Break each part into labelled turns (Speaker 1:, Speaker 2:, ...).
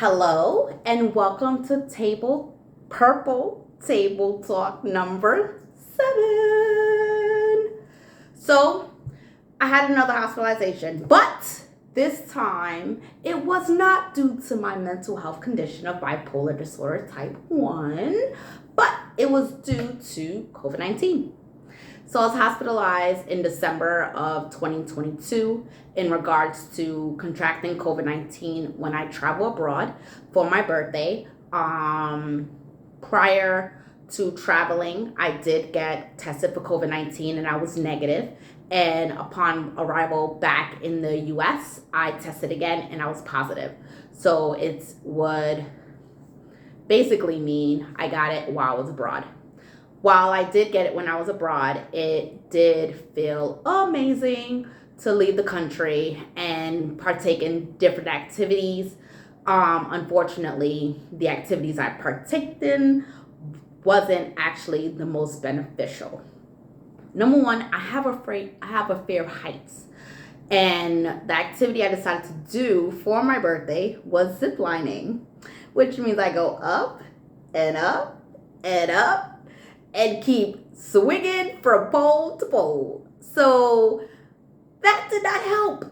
Speaker 1: Hello and welcome to Purple Table Talk number 7. So, I had another hospitalization, but this time it was not due to my mental health condition of bipolar disorder type 1, but it was due to COVID-19. So I was hospitalized in December of 2022 in regards to contracting COVID-19 when I travel abroad for my birthday. Prior to traveling, I did get tested for COVID-19 and I was negative. And upon arrival back in the US, I tested again and I was positive. So it would basically mean I got it while I was abroad. While I did get it when I was abroad, it did feel amazing to leave the country and partake in different activities. Unfortunately, the activities I partaked in wasn't actually the most beneficial. Number one, I have a fear of heights. And the activity I decided to do for my birthday was ziplining, which means I go up and up and up and keep swinging from pole to pole. So that did not help.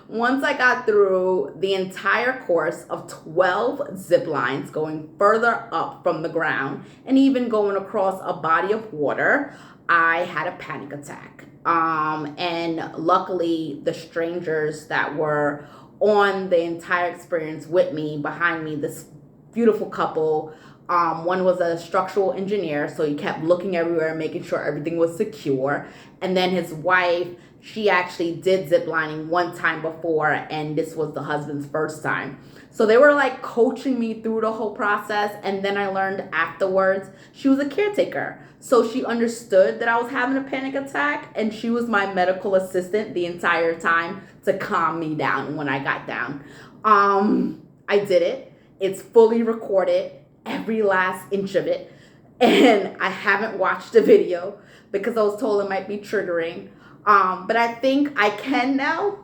Speaker 1: Once I got through the entire course of 12 zip lines going further up from the ground and even going across a body of water, I had a panic attack. And luckily, the strangers that were on the entire experience with me, behind me, this beautiful couple, one was a structural engineer, so he kept looking everywhere, making sure everything was secure. And then his wife, she actually did ziplining one time before, and this was the husband's first time. So they were like coaching me through the whole process. And then I learned afterwards she was a caretaker. So she understood that I was having a panic attack, and she was my medical assistant the entire time to calm me down when I got down. I did it. It's fully recorded, every last inch of it, and I haven't watched the video because I was told it might be triggering, but I think I can now.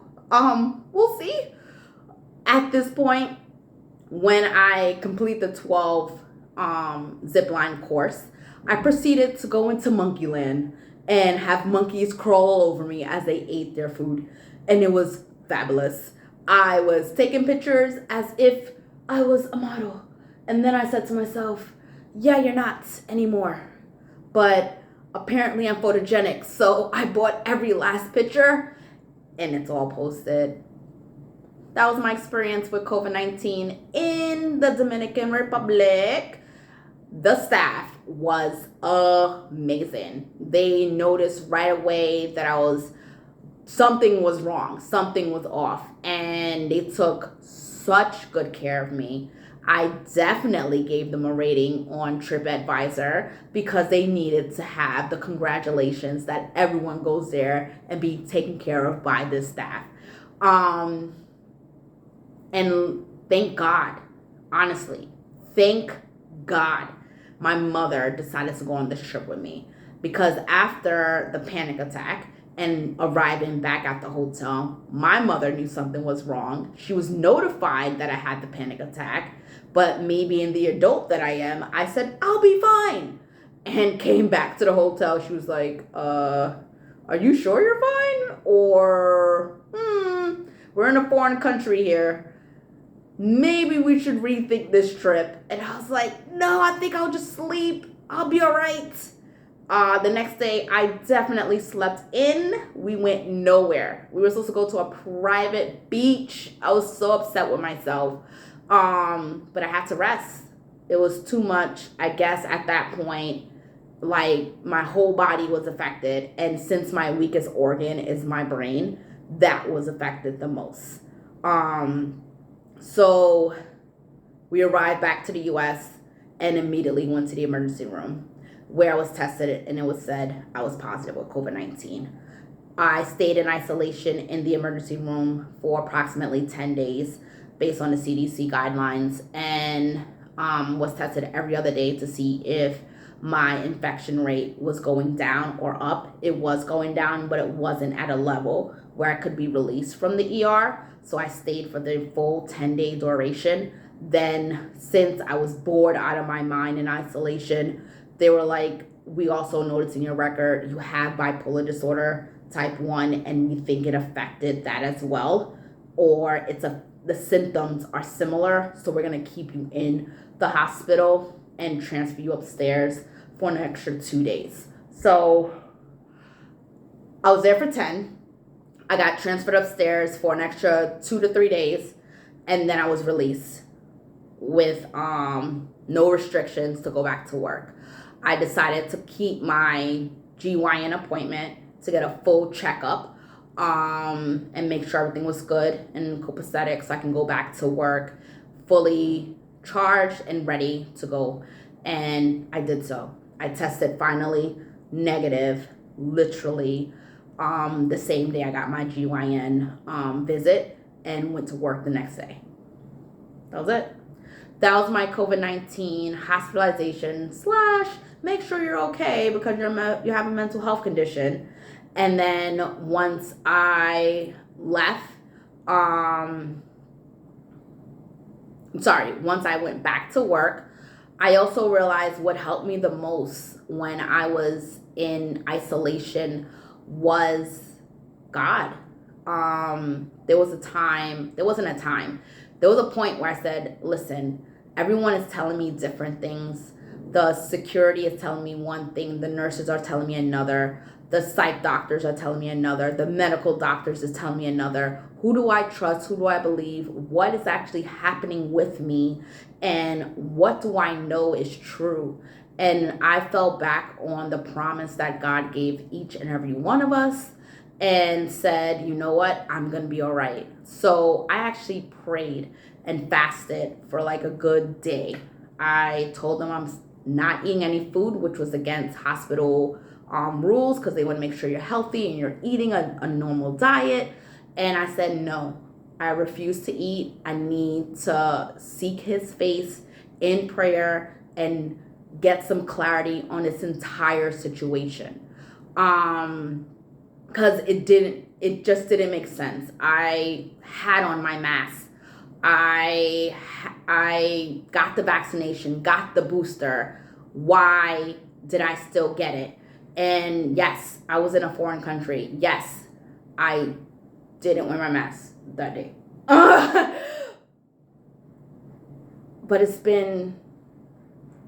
Speaker 1: We'll see. At this point, when I complete the 12 zipline course, I proceeded to go into Monkeyland and have monkeys crawl over me as they ate their food, and it was fabulous. I was taking pictures as if I was a model. And then I said to myself, yeah, you're not anymore. But apparently I'm photogenic. So I bought every last picture and it's all posted. That was my experience with COVID-19 in the Dominican Republic. The staff was amazing. They noticed right away that something was wrong. Something was off. And they took such good care of me. I definitely gave them a rating on TripAdvisor because they needed to have the congratulations that everyone goes there and be taken care of by this staff. And thank God, honestly, thank God my mother decided to go on this trip with me, because after the panic attack and arriving back at the hotel, my mother knew something was wrong. She was notified that I had the panic attack, but me being the adult that I am, I said, I'll be fine. And came back to the hotel. She was like, are you sure you're fine? Or, we're in a foreign country here. Maybe we should rethink this trip. And I was like, no, I think I'll just sleep. I'll be all right. The next day, I definitely slept in. We went nowhere. We were supposed to go to a private beach. I was so upset with myself. But I had to rest. It was too much. I guess at that point, like, my whole body was affected. And since my weakest organ is my brain, that was affected the most. So we arrived back to the US and immediately went to the emergency room, where I was tested and it was said I was positive with COVID-19. I stayed in isolation in the emergency room for approximately 10 days based on the CDC guidelines, and was tested every other day to see if my infection rate was going down or up. It was going down, but it wasn't at a level where I could be released from the ER. So I stayed for the full 10-day duration. Then, since I was bored out of my mind in isolation, they were like, we also noticed in your record you have bipolar disorder type 1, and we think it affected that as well. Or the symptoms are similar, so we're going to keep you in the hospital and transfer you upstairs for an extra 2 days. So I was there for 10. I got transferred upstairs for an extra 2 to 3 days, and then I was released with no restrictions to go back to work. I decided to keep my GYN appointment to get a full checkup and make sure everything was good and copacetic, so I can go back to work fully charged and ready to go. And I did so. I tested finally negative, literally the same day I got my GYN visit, and went to work the next day. That was it. That was my COVID-19 hospitalization / make sure you're okay because you have a mental health condition. And then once I left, once I went back to work, I also realized what helped me the most when I was in isolation was God. There was a point where I said, listen, everyone is telling me different things. The security is telling me one thing. The nurses are telling me another. The psych doctors are telling me another. The medical doctors is telling me another. Who do I trust? Who do I believe? What is actually happening with me? And what do I know is true? And I fell back on the promise that God gave each and every one of us and said, you know what? I'm going to be all right. So I actually prayed and fasted for like a good day. I told them I'm not eating any food, which was against hospital rules, because they want to make sure you're healthy and you're eating a normal diet. And I said, no, I refuse to eat. I need to seek his face in prayer and get some clarity on this entire situation. Because it just didn't make sense. I had on my mask. I got the vaccination, got the booster. Why did I still get it? And yes, I was in a foreign country. Yes, I didn't wear my mask that day. But it's been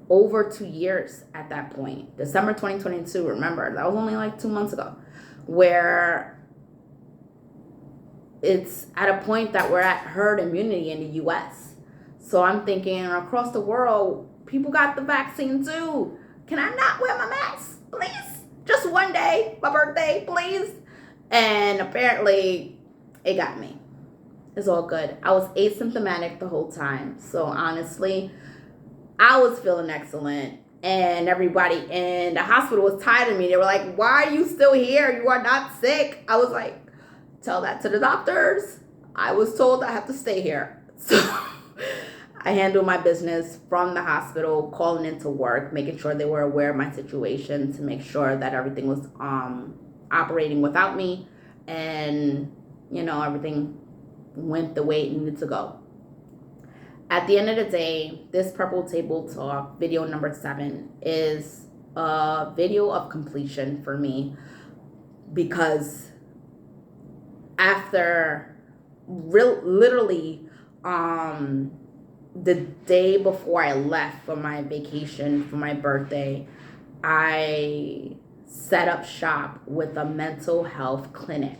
Speaker 1: over 2 years at that point. December 2022, remember, that was only like 2 months ago, where it's at a point that we're at herd immunity in the US. So I'm thinking, across the world, people got the vaccine too. Can I not wear my mask, please? Just one day, my birthday, please. And apparently, it got me. It's all good. I was asymptomatic the whole time. So honestly, I was feeling excellent. And everybody in the hospital was tired of me. They were like, why are you still here? You are not sick. I was like, tell that to the doctors. I was told I have to stay here. So I handled my business from the hospital, calling into work, making sure they were aware of my situation to make sure that everything was operating without me. And, everything went the way it needed to go. At the end of the day, this Purple Table Talk, video number 7, is a video of completion for me, because after literally the day before I left for my vacation for my birthday, I set up shop with a mental health clinic.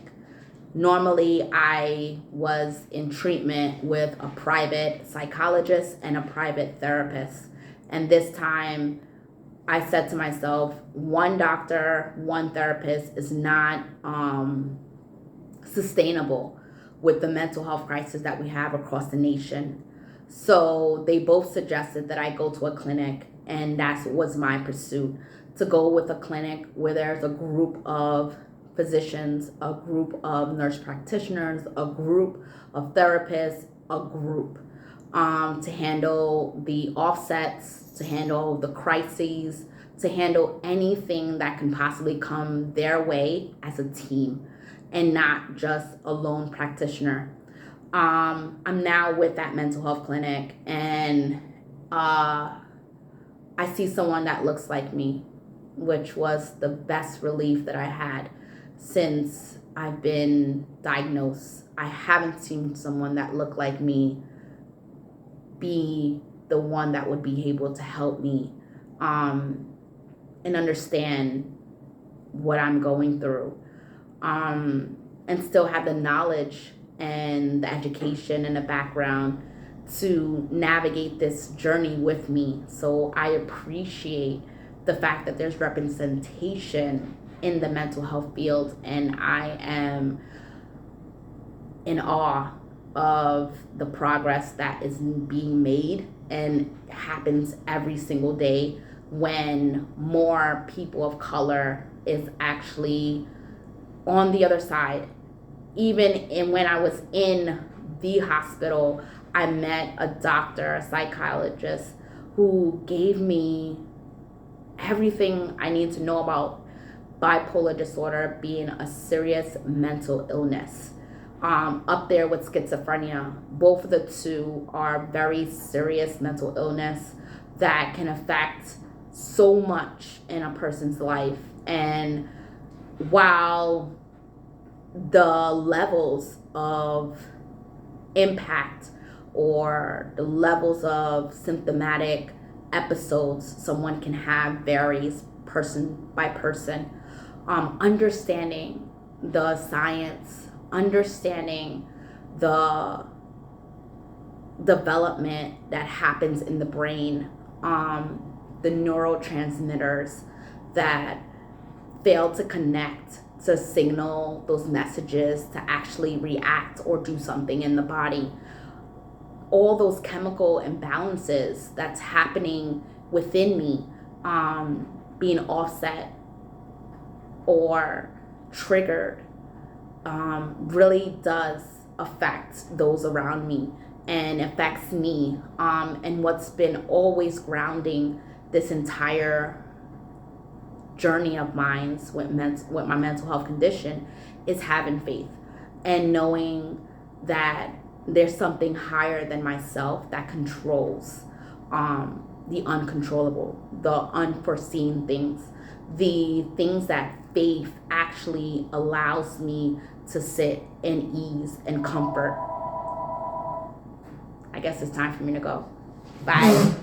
Speaker 1: Normally, I was in treatment with a private psychologist and a private therapist. And this time, I said to myself, one doctor, one therapist is not sustainable with the mental health crisis that we have across the nation. So they both suggested that I go to a clinic, and that was my pursuit, to go with a clinic where there's a group of physicians, a group of nurse practitioners, a group of therapists, a group to handle the offsets, to handle the crises, to handle anything that can possibly come their way as a team and not just a lone practitioner. I'm now with that mental health clinic, and I see someone that looks like me, which was the best relief that I had since I've been diagnosed. I haven't seen someone that looked like me be the one that would be able to help me and understand what I'm going through, and still have the knowledge and the education and the background to navigate this journey with me. So I appreciate the fact that there's representation in the mental health field, and I am in awe of the progress that is being made and happens every single day when more people of color is actually on the other side. Even when I was in the hospital, I met a doctor, a psychologist, who gave me everything I need to know about bipolar disorder being a serious mental illness. Up there with schizophrenia. Both of the two are very serious mental illness that can affect so much in a person's life. And while the levels of impact or the levels of symptomatic episodes someone can have varies person by person, understanding the science, understanding the development that happens in the brain, the neurotransmitters that fail to connect to signal those messages to actually react or do something in the body. All those chemical imbalances that's happening within me, being offset or triggered, really does affect those around me and affects me. And what's been always grounding this entire journey of mine with my mental health condition is having faith and knowing that there's something higher than myself that controls the uncontrollable, the unforeseen things, the things that faith actually allows me to sit in ease and comfort. I guess it's time for me to go. Bye.